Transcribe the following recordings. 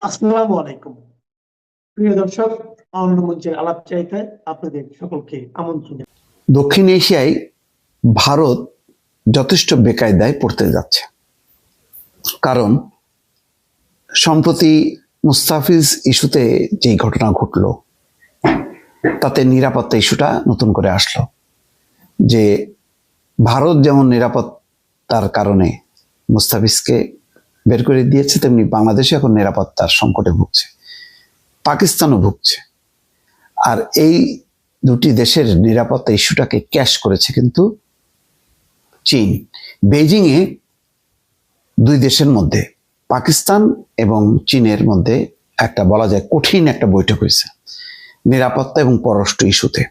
আসসালামু আলাইকুম। প্রিয় দর্শক, অন্য মঞ্চের আলাপচারিতায় আপনাদের সকলকে আমন্ত্রণ। দক্ষিণ এশিয়ায় ভারত যথেষ্ট বেকায়দায় পড়তে যাচ্ছে। কারণ সম্প্রতি মুস্তাফিজ ইস্যুতে যে ঘটনা ঘটলো, তাতে নিরাপত্তা ইস্যুটা নতুন করে আসলো। যে ভারত যেমন নিরাপত্তার কারণে মুস্তাফিজকে বের করে দিয়েছে, তেমনি বাংলাদেশে এখন নিরাপত্তার সংকটে ভুগছে, পাকিস্তানও ভুগছে। আর এই দুটি দেশের নিরাপত্তা ইস্যুটাকে ক্যাশ করেছে কিন্তু চীন। বেইজিংয়ে দুই দেশের মধ্যে, পাকিস্তান এবং চীনের মধ্যে একটা বলা যায় কঠিন একটা বৈঠক হয়েছে নিরাপত্তা এবং পররাষ্ট্র ইস্যুতে।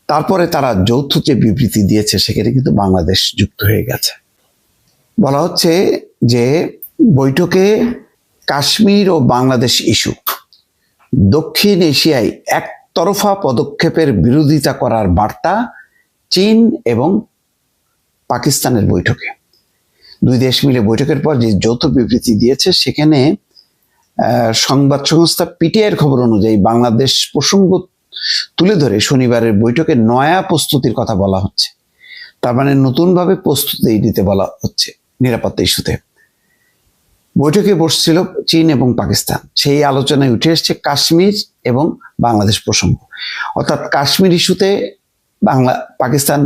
তারপরে তারা যৌথ যে বিবৃতি দিয়েছে, সেখানে কিন্তু বাংলাদেশ যুক্ত হয়ে গেছে। বলা হচ্ছে যে বৈঠকে কাশ্মীর ও বাংলাদেশ ইস্যু, দক্ষিণ এশিয়ায় একতরফা পদক্ষেপের বিরোধিতা করার বার্তা চীন এবং পাকিস্তানের বৈঠকে। দুই দেশ মিলে বৈঠকের পর যে যৌথ বিবৃতি দিয়েছে, সেখানে সংবাদ সংস্থা পিটিআইয়ের খবর অনুযায়ী বাংলাদেশ প্রসঙ্গ তুলে ধরে শনিবারের বৈঠকে নয়া প্রস্তুতির কথা বলা হচ্ছে। তার মানে নতুনভাবে প্রস্তুতি নিতে বলা হচ্ছে নিরাপত্তা ইস্যুতে। বৈঠকে বসছিল চীন এবং পাকিস্তান। সেই আলোচনায় উঠে এসছে কাশ্মীর এবং বাংলাদেশ প্রসঙ্গ। অর্থাৎ কাশ্মীর ইস্যুতে পাকিস্তান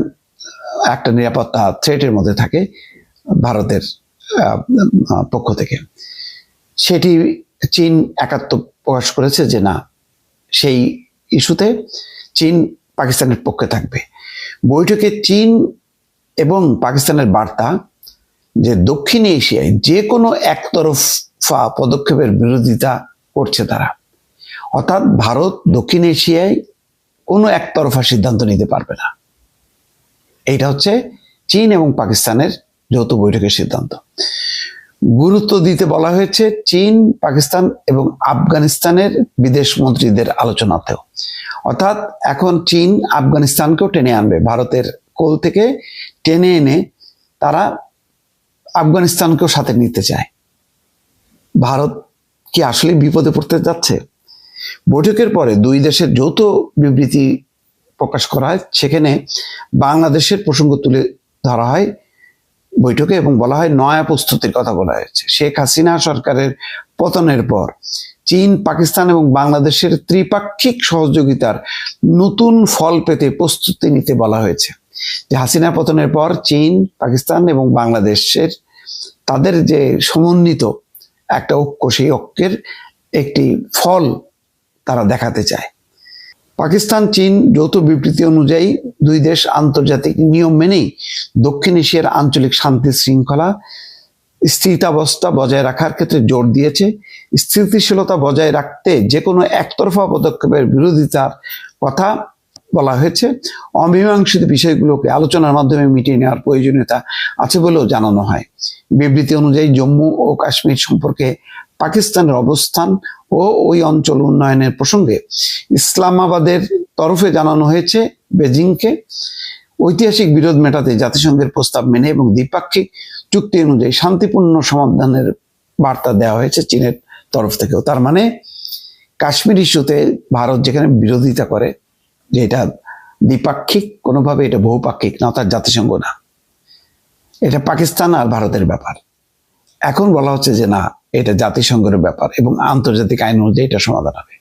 একটা নিরাপত্তা থ্রেটের মধ্যে থাকে ভারতের পক্ষ থেকে। সেটি চীন একাত্ম প্রকাশ করেছে যে না, সেই ইস্যুতে চীন পাকিস্তানের পক্ষে থাকবে। বৈঠকে চীন এবং পাকিস্তানের বার্তা যে দক্ষিণ এশিয়ায় যে কোনো একতরফা পদক্ষেপের বিরোধিতা করছে তারা। অর্থাৎ ভারত দক্ষিণ এশিয়ায় কোনো একতরফা সিদ্ধান্ত নিতে পারবে না। এইটা হচ্ছে চীন এবং পাকিস্তানের যৌথ বৈঠকের সিদ্ধান্ত। গুরুত্ব দিতে বলা হয়েছে চীন, পাকিস্তান এবং আফগানিস্তানের বিদেশ মন্ত্রীদের আলোচনাতেও। অর্থাৎ এখন চীন আফগানিস্তানকেও টেনে আনবে, ভারতের কোল থেকে টেনে এনে তারা আফগানিস্তানকেও সাথে নিতে চায়। ভারত কি আসলে বিপদে পড়তে যাচ্ছে? বৈঠকের পরে দুই দেশের যৌথ বিবৃতি প্রকাশ করা হয়, সেখানে বাংলাদেশের প্রসঙ্গ তুলে ধরা হয় বৈঠকে এবং বলা হয় নয়া প্রস্তুতির কথা বলা হয়েছে। শেখ হাসিনা সরকারের পতনের পর চীন, পাকিস্তান এবং বাংলাদেশের ত্রিপাক্ষিক সহযোগিতার নতুন ফল পেতে প্রস্তুতি নিতে বলা হয়েছে। যে হাসিনা পতনের পর চীন, পাকিস্তান এবং বাংলাদেশের তাদের যে সমন্বিত একটা ঐক্য, সেই ঐক্যের একটি ফল তারা দেখাতে চায়। পাকিস্তান চীন যৌথ বিবৃতি অনুযায়ী দুই দেশ আন্তর্জাতিক নিয়ম মেনেই দক্ষিণ এশিয়ার আঞ্চলিক শান্তি শৃঙ্খলা স্থিতাবস্থা বজায় রাখার ক্ষেত্রে জোর দিয়েছে। স্থিতিশীলতা বজায় রাখতে যে কোনো একতরফা পদক্ষেপের বিরোধিতার কথা বলা হয়েছে। অমীমাংসিত বিষয়গুলোকে আলোচনার মাধ্যমে মিটিয়ে নেওয়ার প্রয়োজনীয়তা আছে বলেও জানানো হয়। বিবৃতি অনুযায়ী জম্মু ও কাশ্মীর সম্পর্কে পাকিস্তানের অবস্থান ও ওই অঞ্চল উন্নয়নের প্রসঙ্গে ইসলামাবাদের তরফে জানানো হয়েছে বেজিংকে ঐতিহাসিক বিরোধ মেটাতে জাতিসংঘের প্রস্তাব মেনে এবং দ্বিপাক্ষিক চুক্তি অনুযায়ী শান্তিপূর্ণ সমাধানের বার্তা দেওয়া হয়েছে চীনের তরফ থেকেও। তার মানে কাশ্মীর ইস্যুতে ভারত যেখানে বিরোধিতা করে যে এটা দ্বিপাক্ষিক, কোনোভাবে এটা বহুপাক্ষিক না, অর্থাৎ জাতিসংঘ না, এটা পাকিস্তান আর ভারতের ব্যাপার। এখন বলা হচ্ছে যে না, এটা জাতিসংঘের ব্যাপার এবং আন্তর্জাতিক আইন অনুযায়ী এটা সমাধান হবে।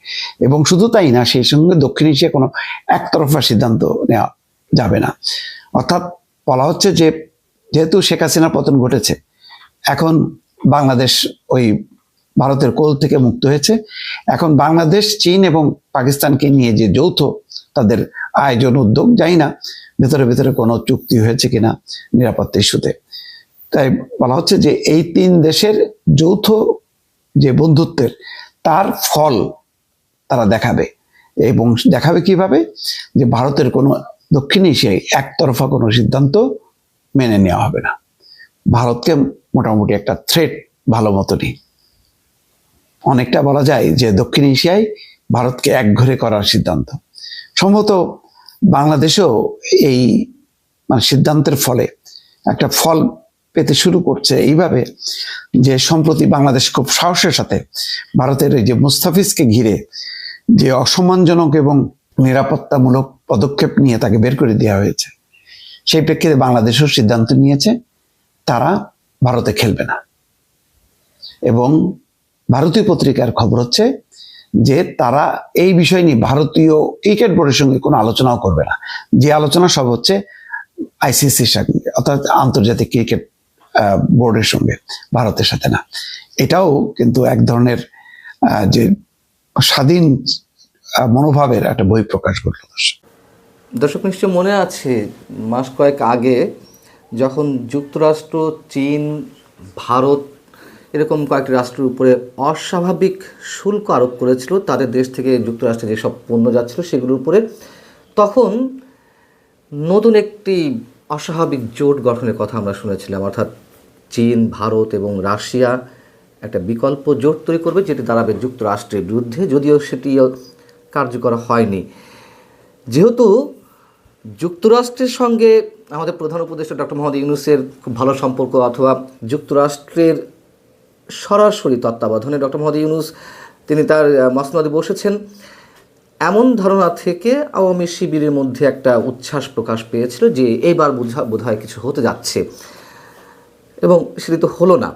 এবং শুধু তাই না, সেই সঙ্গে দক্ষিণ এশিয়া কোনো একতরফা সিদ্ধান্ত নেওয়া যাবে না। অর্থাৎ বলা হচ্ছে যে যেহেতু শেখ হাসিনার পতন ঘটেছে, এখন বাংলাদেশ ওই ভারতের কোল থেকে মুক্ত হয়েছে। এখন বাংলাদেশ চীন এবং পাকিস্তানকে নিয়ে যে যৌথ তাদের আয়োজন উদ্যোগ, জানি না ভেতরে ভেতরে কোনো চুক্তি হয়েছে কিনা নিরাপত্তা ইস্যুতে। তাই বলা হচ্ছে যে এই তিন দেশের যৌথ যে বন্ধুত্বের, তার ফল তারা দেখাবে। এবং দেখাবে কিভাবে? যে ভারতের কোনো দক্ষিণ এশিয়ায় একতরফা কোনো সিদ্ধান্ত মেনে নেওয়া হবে না। ভারতকে মোটামুটি একটা থ্রেট ভালো মতনই, অনেকটা বলা যায় যে দক্ষিণ এশিয়ায় ভারতকে একঘরে করার সিদ্ধান্ত। সম্ভবত বাংলাদেশেও এই সিদ্ধান্তের ফলে একটা ফল পেতে শুরু করছে এইভাবে যে সম্প্রতি বাংলাদেশ খুব সাহসের সাথে ভারতের এই যে মুস্তাফিজকে ঘিরে যে অসম্মানজনক এবং নিরাপত্তামূলক পদক্ষেপ নিয়ে তাকে বের করে দেওয়া হয়েছে, সেই প্রেক্ষিতে বাংলাদেশও সিদ্ধান্ত নিয়েছে তারা ভারতে খেলবে না। এবং ভারতীয় পত্রিকার খবর হচ্ছে যে তারা এই বিষয় নিয়ে ভারতীয় ক্রিকেট বোর্ডের সঙ্গে কোনো আলোচনাও করবে না। যে আলোচনা সব হচ্ছে আইসিসির সঙ্গে, অর্থাৎ আন্তর্জাতিক ক্রিকেট বোর্ডের সঙ্গে, ভারতের সাথে না। এটাও কিন্তু এক ধরনের যে স্বাধীন মনোভাবের একটা বহিঃপ্রকাশ ঘটল। দর্শক নিশ্চয় মনে আছে মাস কয়েক আগে যখন যুক্তরাষ্ট্র, চীন, ভারত এরকম কয়েকটি রাষ্ট্রের উপরে অস্বাভাবিক শুল্ক আরোপ করেছিল তাদের দেশ থেকে যুক্তরাষ্ট্রে যেসব পণ্য যাচ্ছিল সেগুলোর উপরে, তখন নতুন একটি অস্বাভাবিক জোট গঠনের কথা আমরা শুনেছিলাম, অর্থাৎ চীন, ভারত এবং রাশিয়া একটা বিকল্প জোট তৈরি করবে যেটি দাঁড়াবে যুক্তরাষ্ট্রের বিরুদ্ধে, যদিও সেটিও কার্যকর হয়নি। যেহেতু যুক্তরাষ্ট্রের সঙ্গে আমাদের প্রধান উপদেষ্টা ডক্টর মোহাম্মদ ইউনূসের খুব ভালো সম্পর্ক, অথবা যুক্তরাষ্ট্রের সরাসরি তত্ত্বাবধানে ডক্টর মোহাম্মদ ইউনূস তিনি তার মসনদে বসেছেন, এমন ধারণা থেকে আওয়ামী শিবিরের মধ্যে একটা উচ্ছ্বাস প্রকাশ পেয়েছিল যে এইবার বোধহয় কিছু হতে যাচ্ছে, এবং সেটি তো হলো না।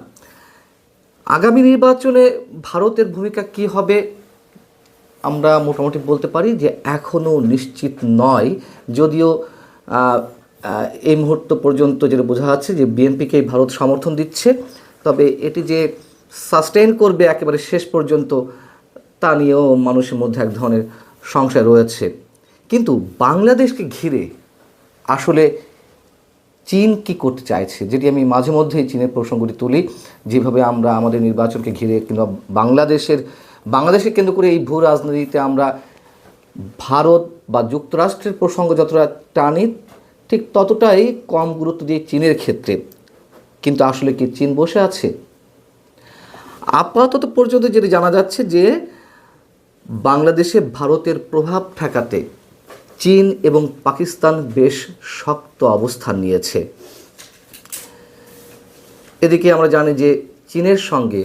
আগামী নির্বাচনে ভারতের ভূমিকা কি হবে আমরা মোটামুটি বলতে পারি যে এখনও নিশ্চিত নয়, যদিও এই মুহূর্ত পর্যন্ত যেটা বোঝা যাচ্ছে যে বিএনপিকেই ভারত সমর্থন দিচ্ছে, তবে এটি যে সাস্টেইন করবে একেবারে শেষ পর্যন্ত তা নিয়েও মানুষের মধ্যে এক ধরনের সংশয় রয়েছে। কিন্তু বাংলাদেশকে ঘিরে আসলে চীন কি করতে চাইছে, যেটি আমি মাঝে মধ্যেই চীনের প্রসঙ্গটি তুলি, যেভাবে আমরা আমাদের নির্বাচনকে ঘিরে কিংবা বাংলাদেশকে কেন্দ্র করে এই ভূ রাজনীতিতে আমরা ভারত বা যুক্তরাষ্ট্রের প্রসঙ্গ যতটা টানি ঠিক ততটাই কম গুরুত্ব দিয়ে চীনের ক্ষেত্রে। কিন্তু আসলে কি চীন বসে আছে? আপাতত পর্যন্ত যেটি জানা যাচ্ছে যে বাংলাদেশে ভারতের প্রভাব ঠেকাতে চীন এবং পাকিস্তান বেশ শক্ত অবস্থান নিয়েছে। এদিকে আমরা জানি যে চীনের সঙ্গে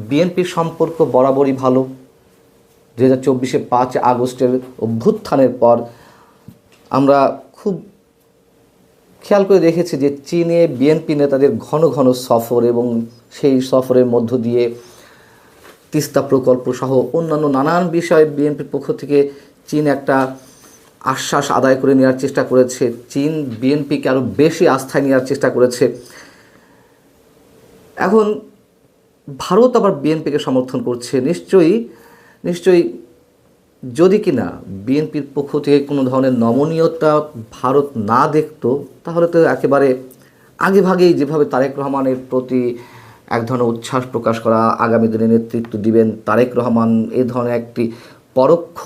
বিএনপির সম্পর্ক বরাবরই ভালো। 2024 5 আগস্টের অভ্যুত্থানের পর আমরা খুব খেয়াল করে দেখেছি যে চীনে বিএনপি নেতাদের ঘন ঘন সফর, এবং সেই সফরের মধ্য দিয়ে তিস্তা প্রকল্প সহ অন্যান্য নানান বিষয়ে বিএনপির পক্ষ থেকে চীন একটা আশ্বাস আদায় করে নেওয়ার চেষ্টা করেছে। চীন বিএনপিকে আরও বেশি আস্থায় নেওয়ার চেষ্টা করেছে। এখন ভারত আবার বিএনপিকে সমর্থন করছে। নিশ্চয়ই যদি কিনা বিএনপির পক্ষ থেকে কোনো ধরনের নমনীয়তা ভারত না দেখতো, তাহলে তো একেবারে আগেভাগেই যেভাবে তারেক রহমানের প্রতি এক ধরনের উচ্ছ্বাস প্রকাশ করা, আগামী দিনে নেতৃত্ব দিবেন তারেক রহমান, এ ধরনের একটি পরোক্ষ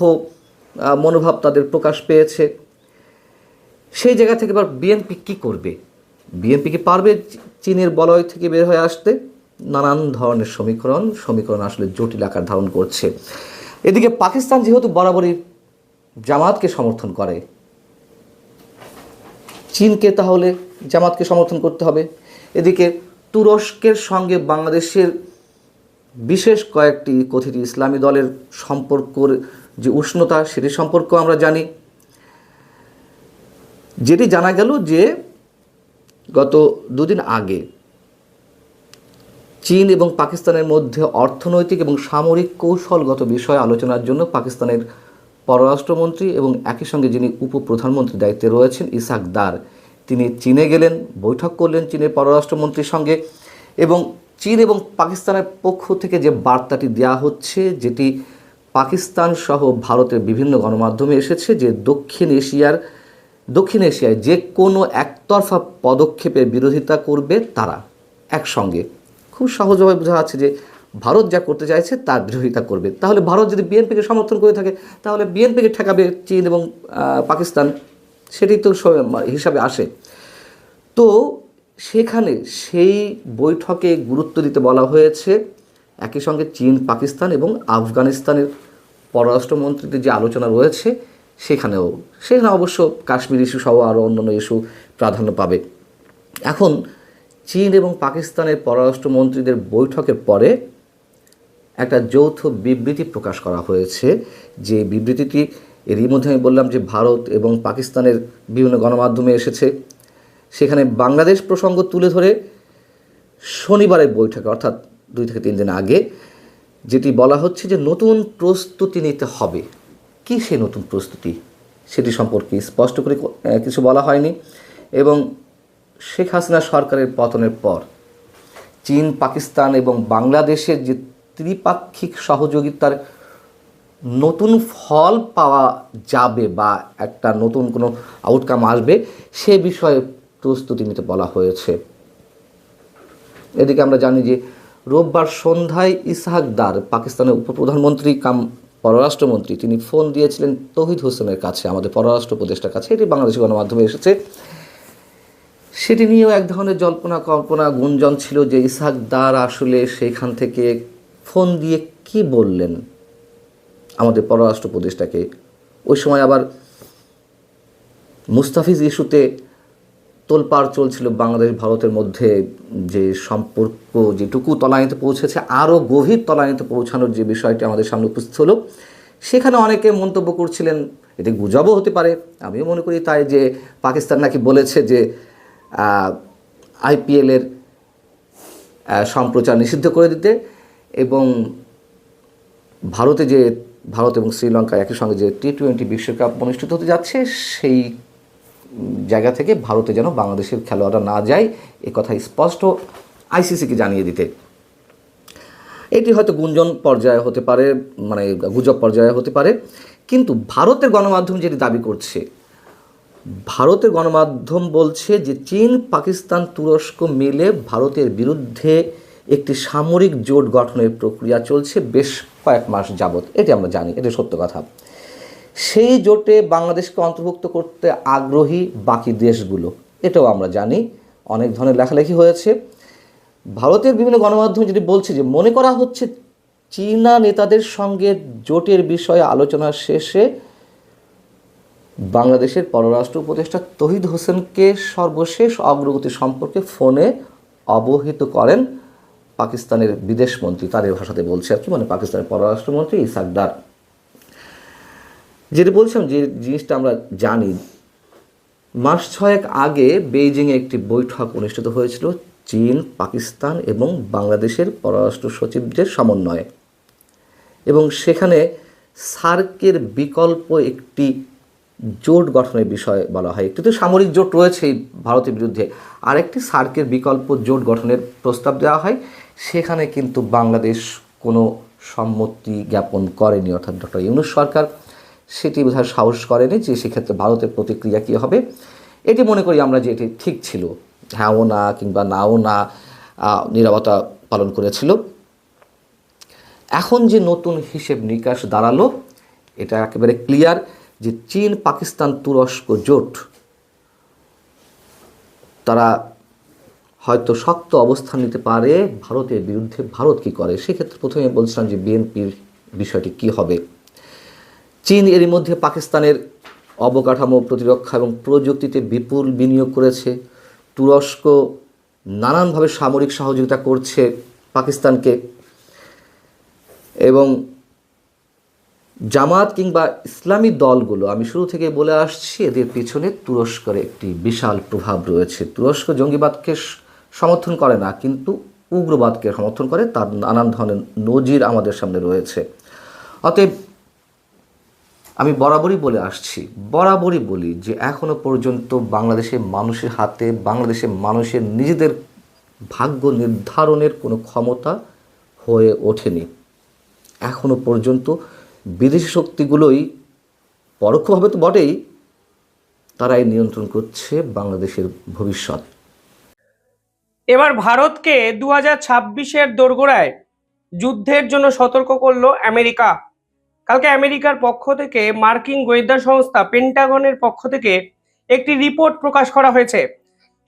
মনোভাব তাদের প্রকাশ পেয়েছে। সেই জায়গা থেকে এবার বিএনপি কী করবে? বিএনপি কি পারবে চীনের বলয় থেকে বের হয়ে আসতে? নানান ধরনের সমীকরণ আসলে জটিল আকার ধারণ করছে। এদিকে পাকিস্তান যেহেতু বরাবরই জামাতকে সমর্থন করে, চীনকে তাহলে জামাতকে সমর্থন করতে হবে। এদিকে তুরস্কের সঙ্গে বাংলাদেশের বিশেষ কয়েকটি কথিত ইসলামী দলের সম্পর্কর যে উষ্ণতা, সেটি সম্পর্ক আমরা জানি। যেটি জানা গেল যে গত দুদিন আগে চীন এবং পাকিস্তানের মধ্যে অর্থনৈতিক এবং সামরিক কৌশলগত বিষয়ে আলোচনার জন্য পাকিস্তানের পররাষ্ট্রমন্ত্রী এবং একই সঙ্গে যিনি উপপ্রধানমন্ত্রীর দায়িত্বে রয়েছেন ইসহাক দার, তিনি চীনে গেলেন, বৈঠক করলেন চীনের পররাষ্ট্রমন্ত্রীর সঙ্গে। এবং চীন এবং পাকিস্তানের পক্ষ থেকে যে বার্তাটি দেওয়া হচ্ছে, যেটি পাকিস্তান সহ ভারতের বিভিন্ন গণমাধ্যমে এসেছে, যে দক্ষিণ এশিয়ায় যে কোনো একতরফা পদক্ষেপের বিরোধিতা করবে তারা একসঙ্গে। খুব সহজভাবে বোঝা যাচ্ছে যে ভারত যা করতে চাইছে তার বিরোধিতা করবে। তাহলে ভারত যদি বিএনপিকে সমর্থন করে থাকে, তাহলে বিএনপিকে ঠেকাবে চীন এবং পাকিস্তান, সেটি তো হিসাবে আসে। তো সেখানে সেই বৈঠকে গুরুত্ব দিতে বলা হয়েছে একই সঙ্গে চীন, পাকিস্তান এবং আফগানিস্তানের পররাষ্ট্রমন্ত্রীদের যে আলোচনা রয়েছে সেখানে অবশ্য কাশ্মীর ইস্যু সহ আরও অন্যান্য ইস্যু প্রাধান্য পাবে। এখন চীন এবং পাকিস্তানের পররাষ্ট্রমন্ত্রীদের বৈঠকের পরে একটা যৌথ বিবৃতি প্রকাশ করা হয়েছে। যে বিবৃতিটি এরই মধ্যে আমি বললাম যে ভারত এবং পাকিস্তানের বিভিন্ন গণমাধ্যমে এসেছে। সেখানে বাংলাদেশ প্রসঙ্গ তুলে ধরে শনিবারের বৈঠকে অর্থাৎ 2 থেকে 3 দিন আগে যেটি বলা হচ্ছে যে নতুন প্রস্তুতি নিতে হবে। কি সেই নতুন প্রস্তুতি সেটি সম্পর্কে স্পষ্ট করে কিছু বলা হয়নি। এবং শেখ হাসিনা সরকারের পতনের পর চীন, পাকিস্তান এবং বাংলাদেশের যে ত্রিপাক্ষিক সহযোগিতার নতুন ফল পাওয়া যাবে বা একটা নতুন কোনো আউটকাম আসবে সে বিষয়ে প্রস্তুতি নিতে বলা হয়েছে। এদিকে আমরা জানি যে রোববার সন্ধ্যায় ইসহাক দার, পাকিস্তানের উপপ্রধানমন্ত্রী কাম পররাষ্ট্রমন্ত্রী, তিনি ফোন দিয়েছিলেন তৌহিদ হোসেনের কাছে, আমাদের পররাষ্ট্র উপদেষ্টার কাছে। এটি বাংলাদেশি গণমাধ্যমে এসেছে। সেটি নিয়েও এক ধরনের জল্পনা কল্পনা গুঞ্জন ছিল যে ইসহাক দার আসলে সেখান থেকে ফোন দিয়ে কি বললেন আমাদের পররাষ্ট্র উপদেষ্টাকে। ওই সময় আবার মুস্তাফিজ ইস্যুতে তোলপাড় চলছিল বাংলাদেশ ভারতের মধ্যে, যে সম্পর্ক যেটুকু তলানিতে পৌঁছেছে আরও গভীর তলানিতে পৌঁছানোর যে বিষয়টি আমাদের সামনে উপস্থিত হলো। সেখানে অনেকে মন্তব্য করছিলেন এটি গুজবও হতে পারে, আমিও মনে করি তাই, যে পাকিস্তান নাকি বলেছে যে আইপিএলের সম্প্রচার নিষিদ্ধ করে দিতে, এবং ভারত এবং শ্রীলঙ্কা একই সঙ্গে যে T20 বিশ্বকাপ অনুষ্ঠিত হতে যাচ্ছে সেই জায়গা থেকে ভারতে যেন বাংলাদেশের খেলোয়াড়রা না যায় এ কথা স্পষ্ট আইসিসিকে জানিয়ে দিতে। এটি হয়তো গুঞ্জন পর্যায়ে হতে পারে, মানে গুজব পর্যায়ে হতে পারে। কিন্তু ভারতের গণমাধ্যম যেটি দাবি করছে, ভারতের গণমাধ্যম বলছে যে চীন, পাকিস্তান, তুরস্ক মিলে ভারতের বিরুদ্ধে একটি সামরিক জোট গঠনের প্রক্রিয়া চলছে বেশ কয়েক মাস যাবৎ। এটি আমরা জানি, এটি সত্য কথা। সেই জোটে বাংলাদেশকে অন্তর্ভুক্ত করতে আগ্রহী বাকি দেশগুলো, এটাও আমরা জানি। অনেক ধরনের লেখালেখি হয়েছে। ভারতের বিভিন্ন গণমাধ্যম যেটি বলছে যে মনে করা হচ্ছে চীনা নেতাদের সঙ্গে জোটের বিষয়ে আলোচনা শেষে বাংলাদেশের পররাষ্ট্র উপদেষ্টা তৌহিদ হোসেনকে সর্বশেষ অগ্রগতি সম্পর্কে ফোনে অবহিত করেন পাকিস্তানের বিদেশমন্ত্রী, তাদের ভাষাতে বলছে আর কি, মানে পাকিস্তানের পররাষ্ট্রমন্ত্রী ইসহাক দার। যেটা বলছিলাম, যে জিনিসটা আমরা জানি, মাস 6 আগে বেইজিংয়ে একটি বৈঠক অনুষ্ঠিত হয়েছিল চীন, পাকিস্তান এবং বাংলাদেশের পররাষ্ট্র সচিবদের সমন্বয়ে, এবং সেখানে সার্কের বিকল্প একটি জোট গঠনের বিষয়ে বলা হয়। একটি তো সামরিক জোট রয়েছে ভারতের বিরুদ্ধে, আরেকটি সার্কের বিকল্প জোট গঠনের প্রস্তাব দেওয়া হয়। সেখানে কিন্তু বাংলাদেশ কোনো সম্মতি জ্ঞাপন করেনি, অর্থাৎ ডক্টর ইউনূস সরকার সেটি বোধহয় সাহস করেনি যে সেক্ষেত্রে ভারতের প্রতিক্রিয়া কী হবে। এটি মনে করি আমরা যে এটি ঠিক ছিল, হ্যাঁও না কিংবা নাও না, নীরবতা পালন করেছিল। এখন যে নতুন হিসেব নিকাশ দাঁড়ালো, এটা একেবারে ক্লিয়ার যে চীন, পাকিস্তান, তুরস্ক জোট তারা হয়তো শক্ত অবস্থান নিতে পারে ভারতের বিরুদ্ধে। ভারত কী করে সেক্ষেত্রে প্রথমে বলছিলাম যে বিএনপির বিষয়টি কী হবে। চীন এরই মধ্যে পাকিস্তানের অবকাঠামো, প্রতিরক্ষা এবং প্রযুক্তিতে বিপুল বিনিয়োগ করেছে। তুরস্ক নানানভাবে সামরিক সহযোগিতা করছে পাকিস্তানকে, এবং জামাত কিংবা ইসলামী দলগুলো, আমি শুরু থেকে বলে আসছি, এদের পিছনে তুরস্কের একটি বিশাল প্রভাব রয়েছে। তুরস্ক জঙ্গিবাদকে সমর্থন করে না, কিন্তু উগ্রবাদকে সমর্থন করে। তার নানান ধরনের নজির আমাদের সামনে রয়েছে। অতএব আমি বরাবরই বলি যে এখনো পর্যন্ত বাংলাদেশের মানুষের হাতে, বাংলাদেশের মানুষের নিজেদের ভাগ্য নির্ধারণের কোনো ক্ষমতা হয়ে ওঠেনি। এখনো পর্যন্ত বিদেশি শক্তিগুলোই পরোক্ষভাবে তো বটেই, তারাই নিয়ন্ত্রণ করছে বাংলাদেশের ভবিষ্যৎ। এবার ভারতকে 2026-এর দোরগোড়ায় যুদ্ধের জন্য সতর্ক করলো আমেরিকা। কালকে আমেরিকার পক্ষ থেকে, মার্কিন গোয়েন্দা সংস্থা পেন্টাগনের পক্ষ থেকে একটি রিপোর্ট প্রকাশ করা হয়েছে।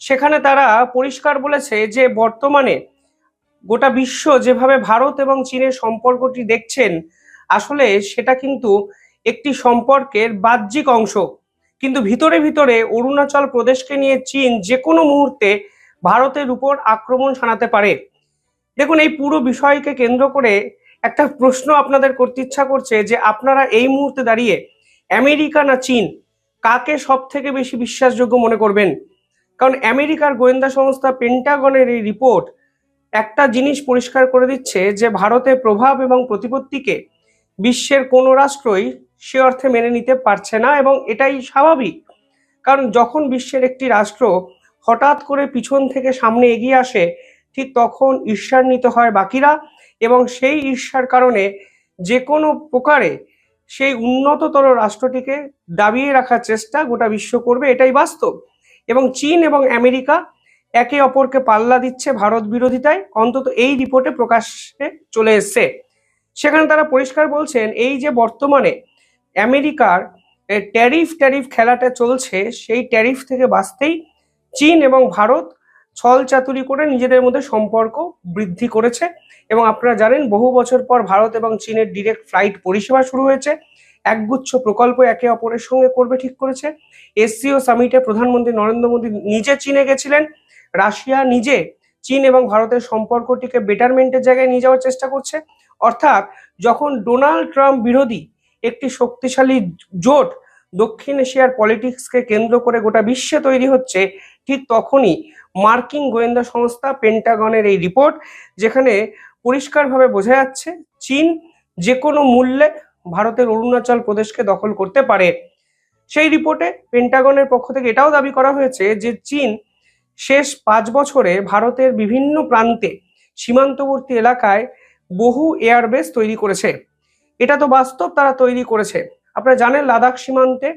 সেখানে তারা পরিষ্কার বলেছে যে বর্তমানে গোটা বিশ্ব যেভাবে ভারত এবং চীনের সম্পর্কটি দেখছেন, আসলে সেটা কিন্তু একটি সম্পর্কের বাহ্যিক অংশ, কিন্তু ভিতরে ভিতরে অরুণাচল প্রদেশকে নিয়ে চীন যে কোনো মুহূর্তে ভারতের উপর আক্রমণ শানাতে পারে। দেখুন, এই পুরো বিষয়কে কেন্দ্র করে একটা প্রশ্ন আপনাদের করতে ইচ্ছা করছে যে আপনারা এই মুহূর্তে দাঁড়িয়ে আমেরিকা না চীন, কাকে সব থেকে বেশি বিশ্বাসযোগ্য মনে করবেন? কারণ আমেরিকার গোয়েন্দা সংস্থা পেন্টাগনের এই রিপোর্ট একটা জিনিস পরিষ্কার করে দিচ্ছে যে ভারতের প্রভাব এবং প্রতিপত্তিকে বিশ্বের কোনো রাষ্ট্রই সে অর্থে মেনে নিতে পারছে না, এবং এটাই স্বাভাবিক। কারণ যখন বিশ্বের একটি রাষ্ট্র হঠাৎ করে পিছন থেকে সামনে এগিয়ে আসে, ঠিক তখন ঈর্ষান্বিত হয় বাকিরা, এবং সেই ঈর্ষার কারণে যে কোনো প্রকারে সেই উন্নততর রাষ্ট্রটিকে দাবিয়ে রাখার চেষ্টা গোটা বিশ্ব করবে, এটাই বাস্তব। এবং চীন এবং আমেরিকা একে অপরকে পাল্লা দিচ্ছে ভারত বিরোধিতায়, অন্তত এই রিপোর্টে প্রকাশ্যে চলে এসছে। সেখানে তারা পরিষ্কার বলছেন, এই যে বর্তমানে আমেরিকার ট্যারিফ খেলাটা চলছে, সেই ট্যারিফ থেকে বাঁচতেই চীন এবং ভারত ছল চাতুরি করে নিজেদের মধ্যে সম্পর্ক বৃদ্ধি করেছে। এবং আপনারা জানেন, বহু বছর পর ভারত এবং চীনের ডিরেক্ট ফ্লাইট পরিষেবা শুরু হয়েছে, একগুচ্ছ প্রকল্প একে অপরের সঙ্গে করবে ঠিক করেছে। এসসিও সামিটে প্রধানমন্ত্রী নরেন্দ্র মোদী নিজে চীনে গেছিলেন। রাশিয়া নিজে চীন এবং ভারতের সম্পর্কটিকে বেটারমেন্টের জায়গায় নিয়ে যাওয়ার চেষ্টা করছে। অর্থাৎ যখন ডোনাল্ড ট্রাম্প বিরোধী একটি শক্তিশালী জোট দক্ষিণ এশিয়ার পলিটিক্সকে কেন্দ্র করে গোটা বিশ্বে তৈরি হচ্ছে, ঠিক তখনই মার্কিন গোয়েন্দা সংস্থা পেন্টাগনের এই রিপোর্ট, যেখানে পরিষ্কারভাবে বোঝা যাচ্ছে চীন যে কোনো মূল্যে ভারতের অরুণাচল প্রদেশকে দখল করতে পারে। সেই রিপোর্টে পেন্টাগনের পক্ষ থেকে এটাও দাবি করা হয়েছে যে চীন শেষ 5 বছরে ভারতের বিভিন্ন প্রান্তে সীমান্তবর্তী এলাকায় বহু এয়ারবেস তৈরি করেছে। এটা তো বাস্তব, তারা তৈরি করেছে। আপনারা জানেন, লাদাখ সীমান্তে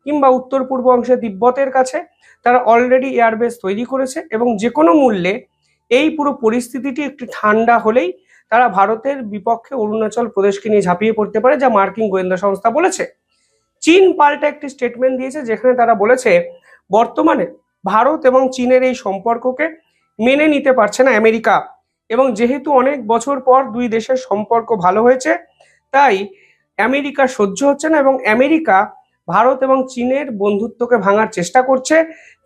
কিংবা উত্তর পূর্ব অংশে তিব্বতের কাছে তারা অলরেডি এয়ারবেস তৈরি করেছে, এবং যে কোনো মূল্যে এই পুরো পরিস্থিতিটি একটু ঠান্ডা হলেই তারা ভারতের বিপক্ষে অরুণাচল প্রদেশকে নিয়ে ঝাঁপিয়ে পড়তে পারে, যা মার্কিন গোয়েন্দা সংস্থা বলেছে। চীন পাল্টা একটি স্টেটমেন্ট দিয়েছে, যেখানে তারা বলেছে বর্তমানে ভারত এবং চীনের এই সম্পর্ককে মেনে নিতে পারছে না আমেরিকা, এবং যেহেতু অনেক বছর পর দুই দেশের সম্পর্ক ভালো হয়েছে, তাই আমেরিকা সহ্য হচ্ছে না, এবং আমেরিকা ভারত এবং চীনের বন্ধুত্বকে ভাঙার চেষ্টা করছে,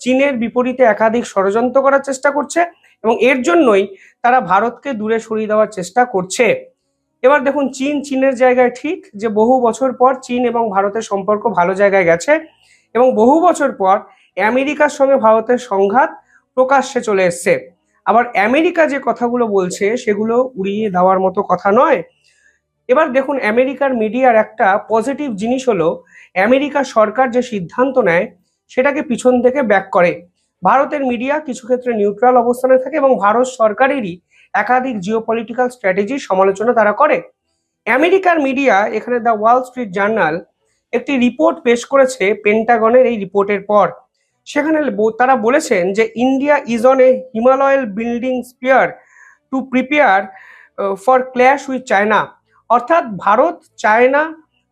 চীনের বিপরীতে একাধিক ষড়যন্ত্র করার চেষ্টা করছে, এবং এর জন্যই তারা ভারতকে দূরে সরিয়ে দেওয়ার চেষ্টা করছে। এবার দেখুন, চীনের জায়গায় ঠিক যে বহু বছর পর চীন এবং ভারতের সম্পর্ক ভালো জায়গায় গেছে, এবং বহু বছর পর আমেরিকার সঙ্গে ভারতের সংঘাত প্রকাশ্যে চলে এসছে। আবার আমেরিকা যে কথাগুলো বলছে সেগুলো উড়িয়ে দেওয়ার মতো কথা নয়। এবার দেখুন, আমেরিকার মিডিয়ার একটা পজিটিভ জিনিস হলো, আমেরিকা সরকার যে সিদ্ধান্ত নেয় সেটাকে পিছন থেকে ব্যাক করে। ভারতের মিডিয়া কিছু ক্ষেত্রে নিউট্রাল অবস্থানে থাকে, এবং ভারত সরকারেরই একাধিক জিওপলিটিক্যাল স্ট্র্যাটেজির সমালোচনা তারা করে। আমেরিকার মিডিয়া, এখানে দ্য ওয়াল স্ট্রিট জার্নাল একটি রিপোর্ট পেশ করেছে পেন্টাগনের এই রিপোর্টের পর। সেখানে তারা বলেছেন যে India is on a Himalayan building spree to prepare for clash with China. অর্থাৎ ভারত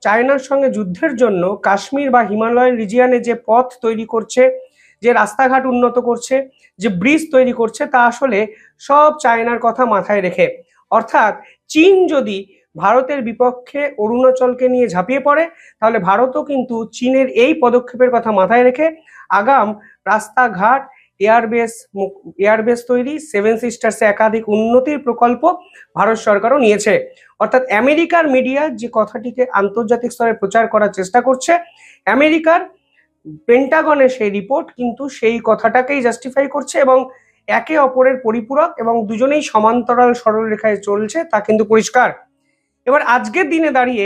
চায়নার সঙ্গে যুদ্ধের জন্য কাশ্মীর বা হিমালয়ান রিজিয়নে যে পথ তৈরি করছে, যে রাস্তাঘাট উন্নত করছে, যে ব্রিজ তৈরি করছে, তা আসলে সব চায়নার কথা মাথায় রেখে। অর্থাৎ চীন যদি ভারতের বিপক্ষে অরুণাচলকে নিয়ে ঝাঁপিয়ে পড়ে, তাহলে ভারতও কিন্তু চীনের এই পদক্ষেপের কথা মাথায় রেখে আগাম রাস্তাঘাট, এয়ারবেস তৈরি, 7 সিস্টার্সে একাধিক উন্নতির প্রকল্প ভারত সরকারও নিয়েছে। অর্থাৎ আমেরিকার মিডিয়া যে কথাটিকে আন্তর্জাতিক স্তরে প্রচার করার চেষ্টা করছে, আমেরিকার পেন্টাগনের সেই রিপোর্ট কিন্তু সেই কথাটাকেই জাস্টিফাই করছে, এবং একে অপরের পরিপূরক, এবং দুজনেই সমান্তরাল সরলরেখায় চলছে, তা কিন্তু পরিষ্কার। এবার আজকের দিনে দাঁড়িয়ে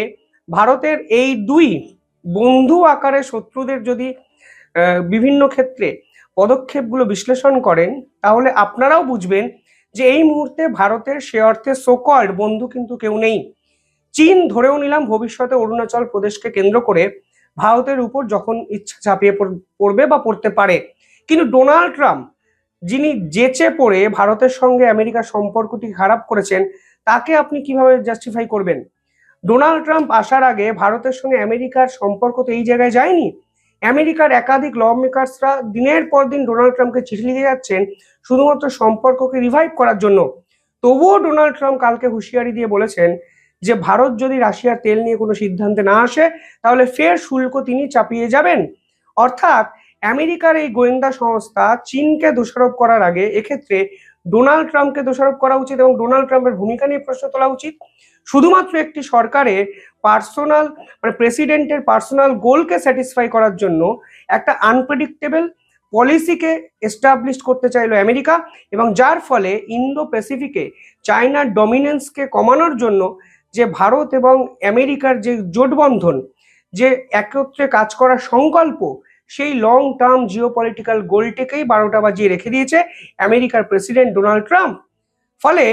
ভারতের এই দুই বন্ধু আকারে শত্রুদের যদি বিভিন্ন ক্ষেত্রে পদক্ষেপগুলো বিশ্লেষণ করেন, তাহলে আপনারাও বুঝবেন যে এই মুহূর্তে ভারতের সে অর্থে সোকল্ড বন্ধু কিন্তু কেউ নেই। চীন ধরেও নিলাম ভবিষ্যতে অরুণাচল প্রদেশকে কেন্দ্র করে ভারতের উপর যখন ইচ্ছা ঝাঁপিয়ে পড়বে বা পড়তে পারে, কিন্তু ডোনাল্ড ট্রাম্প, যিনি জেচে পড়ে ভারতের সঙ্গে আমেরিকার সম্পর্কটি খারাপ করেছেন, তাকে আপনি কিভাবে জাস্টিফাই করবেন? ডোনাল্ড ট্রাম্প আসার আগে ভারতের সঙ্গে আমেরিকার সম্পর্ক তো এই জায়গায় যায়নি। আমেরিকার একাধিক ল মেকার্সরা দিনের পর দিন ডোনাল্ড ট্রাম্পকে চিঠি লিখে যাচ্ছেন শুধুমাত্র সম্পর্ককে রিভাইভ করার জন্য। তবুও ডোনাল্ড ট্রাম্প কালকে হুঁশিয়ারি দিয়ে বলেছেন যে ভারত যদি রাশিয়ার তেল নিয়ে কোনো সিদ্ধান্তে না আসে, তাহলে ফের শুল্ক তিনি চাপিয়ে যাবেন। অর্থাৎ আমেরিকার এই গোয়েন্দা সংস্থা চীনকে দোষারোপ করার আগে এক্ষেত্রে ডোনাল্ড ট্রাম্পকে দোষারোপ করা উচিত এবং ডোনাল্ড ট্রাম্পের ভূমিকা নিয়ে প্রশ্ন তোলা উচিত। শুধুমাত্র একটি সরকারের পার্সোনাল মানে প্রেসিডেন্টের পার্সোনাল গোলকে স্যাটিসফাই করার জন্য একটা আনপ্রেডিক্টেবল পলিসিকে এস্টাবলিশ করতে চাইলো আমেরিকা, এবং যার ফলে ইন্দো প্যাসিফিকে চায়নার ডমিনেন্সকে কমানোর জন্য যে ভারত এবং আমেরিকার যে জোটবন্ধন, যে একত্রে কাজ করার সংকল্প, সেই লং টার্ম জিওপলিটিক্যাল গোলটিকেই 12টা বাজিয়ে রেখে দিয়েছে আমেরিকার প্রেসিডেন্ট ডোনাল্ড ট্রাম্প। ফলে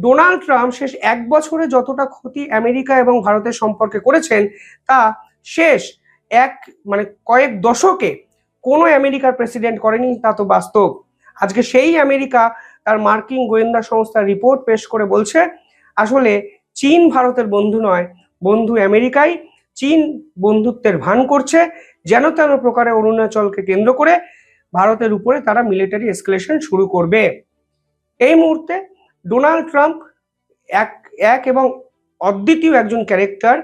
ডোনাল্ড ট্রাম্প শেষ 1 বছরে যতটা ক্ষতি আমেরিকা এবং ভারতের সম্পর্কে করেছেন তা শেষ কয়েক দশকে কোনো আমেরিকার প্রেসিডেন্ট করেনি, তা তো বাস্তব। আজকে সেই আমেরিকা তার মার্কিন গোয়েন্দা সংস্থার রিপোর্ট পেশ করে বলছে আসলে চীন ভারতের বন্ধু নয়, বন্ধু আমেরিকাই। চীন বন্ধুত্বের ভান করছে, যেন তেন প্রকারে অরুণাচলকে কেন্দ্র করে ভারতের উপরে তারা মিলিটারি এসকেলেশন শুরু করবে। এই মুহূর্তে ডোনাল্ড ট্রাম্প এক এবং অদ্বিতীয় একজন ক্যারেক্টার,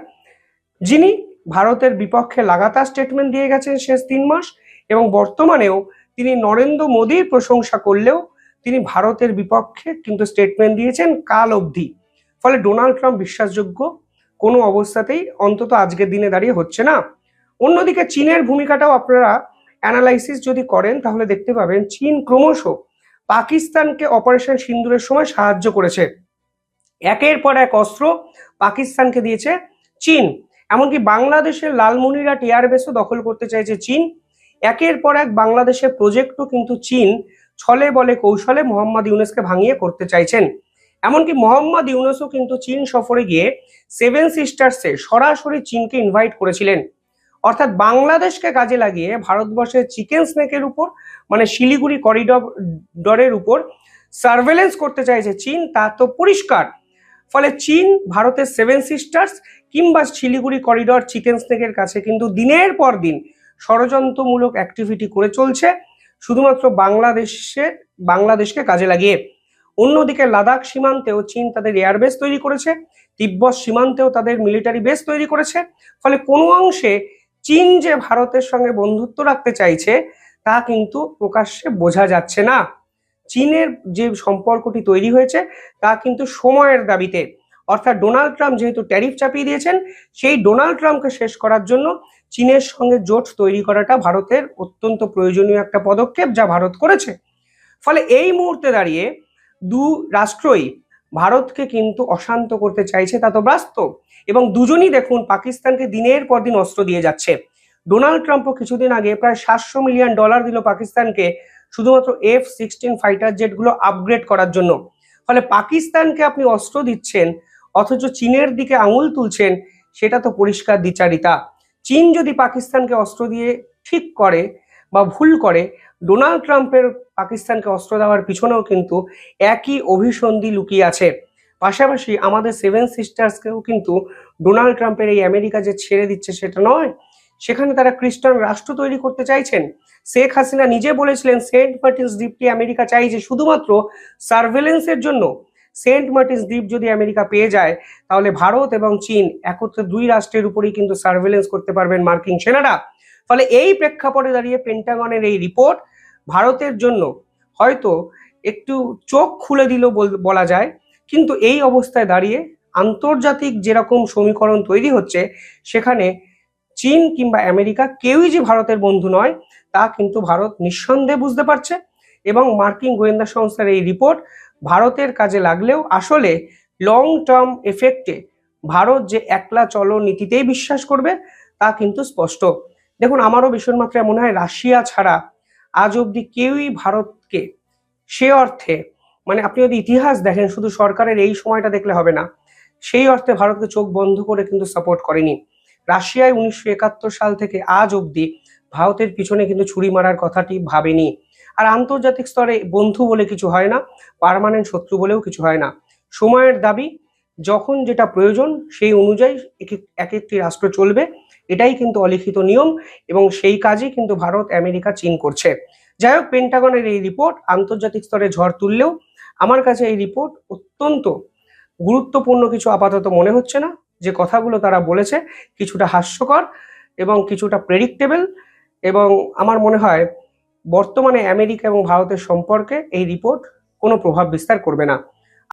যিনি ভারতের বিপক্ষে লাগাতার স্টেটমেন্ট দিয়ে গেছেন শেষ 3 মাস, এবং বর্তমানেও তিনি নরেন্দ্র মোদীর প্রশংসা করলেও তিনি ভারতের বিপক্ষে কিন্তু স্টেটমেন্ট দিয়েছেন কাল অবধি। ফলে ডোনাল্ড ট্রাম্প বিশ্বাসযোগ্য কোনো অবস্থাতেই অন্তত আজকের দিনে দাঁড়িয়ে হচ্ছে না। অন্যদিকে চীনের ভূমিকাটাও আপনারা অ্যানালাইসিস যদি করেন তাহলে দেখতে পাবেন চীন ক্রমশ পাকিস্তানকে অপারেশন সিন্দুরের সময় সাহায্য করেছে। একের পর এক অস্ত্র পাকিস্তানকে দিয়েছে চীন, এমনকি বাংলাদেশের লালমনিরহাট এয়ারবেসও দখল করতে চাইছে চীন। একের পর এক বাংলাদেশের প্রজেক্টও কিন্তু চীন ছলে বলে কৌশলে মোহাম্মদ ইউনূসকে ভাঙিয়ে করতে চাইছেন। এমনকি মোহাম্মদ ইউনূসও কিন্তু চীন সফরে গিয়ে 7 সিস্টার্সে সরাসরি চীনকে ইনভাইট করেছিলেন। অর্থাৎ বাংলাদেশকে কাজে লাগিয়ে ভারতবর্ষের চিকেন স্নেকের উপর মানে শিলিগুড়ি করিডরের উপর সার্ভেলেন্স করতে চাইছে চীন, তা তো পরিষ্কার। ফলে চীন ভারতের 7 সিস্টার্স কিংবা শিলিগুড়ি করিডর চিকেন স্নেকের কাছে কিন্তু দিনের পর দিন ষড়যন্ত্রমূলক অ্যাক্টিভিটি করে চলছে শুধুমাত্র বাংলাদেশকে কাজে লাগিয়ে। অন্যদিকে লাদাখ সীমান্তেও চীন তাদের এয়ারবেস তৈরি করেছে, তিব্বত সীমান্তেও তাদের মিলিটারি বেস তৈরি করেছে। ফলে কোনো অংশে চীন যে ভারতের সঙ্গে বন্ধুত্ব রাখতে চাইছে তা কিন্তু প্রকাশ্যে বোঝা যাচ্ছে না। চীনের যে সম্পর্কটি তৈরি হয়েছে তা কিন্তু সময়ের দাবিতে, অর্থাৎ ডোনাল্ড ট্রাম্প যেহেতু ট্যারিফ চাপিয়ে দিয়েছেন, সেই ডোনাল্ড ট্রাম্পকে শেষ করার জন্য চীনের সঙ্গে জোট তৈরি করাটা ভারতের অত্যন্ত প্রয়োজনীয় একটা পদক্ষেপ, যা ভারত করেছে। ফলে এই মুহূর্তে দাঁড়িয়ে দু রাষ্ট্রই ভারতকে কিন্তু অশান্ত করতে চাইছে, তা তো বাস্তব। এবং দুজনই দেখুন পাকিস্তানকে দিনের পর দিন অস্ত্র দিয়ে যাচ্ছে। ডোনাল্ড ট্রাম্পও কিছুদিন আগে প্রায় $700 মিলিয়ন দিল পাকিস্তানকে শুধুমাত্র F-16 ফাইটার জেটগুলো আপগ্রেড করার জন্য। ফলে পাকিস্তানকে আপনি অস্ত্র দিচ্ছেন অথচ চীনের দিকে আঙুল তুলছেন, সেটা তো পরিষ্কার দ্বিচারিতা। চীন যদি পাকিস্তানকে অস্ত্র দিয়ে ঠিক করে বা ভুল করে, ডোনাল্ড ট্রাম্পের পাকিস্তানকে অস্ত্র দেওয়ার পিছনেও কিন্তু একই অভিসন্ধি লুকিয়ে আছে। পাশাপাশি আমাদের 7 সিস্টার্সকেও কিন্তু ডোনাল্ড ট্রাম্পের এই আমেরিকা যে ছেড়ে দিচ্ছে সেটা নয়, সেখানে তারা খ্রিস্টান রাষ্ট্র তৈরি করতে চাইছেন। শেখ হাসিনা নিজে বলেছিলেন সেন্ট মার্টিনস দ্বীপটি আমেরিকা চাইছে শুধুমাত্র সার্ভেলেন্সের জন্য। সেন্ট মার্টিনস দ্বীপ যদি আমেরিকা পেয়ে যায় তাহলে ভারত এবং চীন একত্রে 2 রাষ্ট্রের উপরেই কিন্তু সার্ভেলেন্স করতে পারবেন মার্কিন সেনারা। ফলে এই প্রেক্ষাপটে দাঁড়িয়ে পেন্টাগনের এই রিপোর্ট ভারতের জন্য হয়তো একটু চোখ খুলে দিল বলা যায়, কিন্তু এই অবস্থায় দাঁড়িয়ে আন্তর্জাতিক যেরকম সমীকরণ তৈরি হচ্ছে সেখানে চীন কিংবা আমেরিকা কেউই যে ভারতের বন্ধু নয় তা কিন্তু ভারত নিঃসন্দেহে বুঝতে পারছে। এবং মার্কিন গোয়েন্দা সংস্থার এই রিপোর্ট ভারতের কাজে লাগলেও আসলে লং টার্ম এফেক্টে ভারত যে একলা চলো নীতিতেই বিশ্বাস করবে তা কিন্তু স্পষ্ট। দেখুন, আমারও ভীষণ মাত্রায় মনে হয় রাশিয়া ছাড়া আজ অব্দি কেউই ভারতকে সে অর্থে মানে আপনি যদি ইতিহাস দেখেন, শুধু সরকারের এই সময়টা দেখলে হবে না, সেই অর্থে ভারতকে চোখ বন্ধ করে কিন্তু সাপোর্ট করেনি। রাশিয়ায় 1971 সাল থেকে আজ অব্দি ভারতের পিছনে কিন্তু ছুরি মারার কথাটি ভাবেনি। আর আন্তর্জাতিক স্তরে বন্ধু বলে কিছু হয় না, পার্মানেন্ট শত্রু বলেও কিছু হয় না। সময়ের দাবি, যখন যেটা প্রয়োজন সেই অনুযায়ী এক একটি রাষ্ট্র চলবে, এটাই কিন্তু অলিখিত নিয়ম, এবং সেই কাজই কিন্তু ভারত, আমেরিকা, চীন করছে। যাই হোক, পেন্টাগনের এই রিপোর্ট আন্তর্জাতিক স্তরে ঝড় তুললেও আমার কাছে এই রিপোর্ট অত্যন্ত গুরুত্বপূর্ণ কিছু আপাতত মনে হচ্ছে না। যে কথাগুলো তারা বলেছে কিছুটা হাস্যকর এবং কিছুটা প্রেডিক্টেবল, এবং আমার মনে হয় বর্তমানে আমেরিকা এবং ভারতের সম্পর্কে এই রিপোর্ট কোনো প্রভাব বিস্তার করবে না।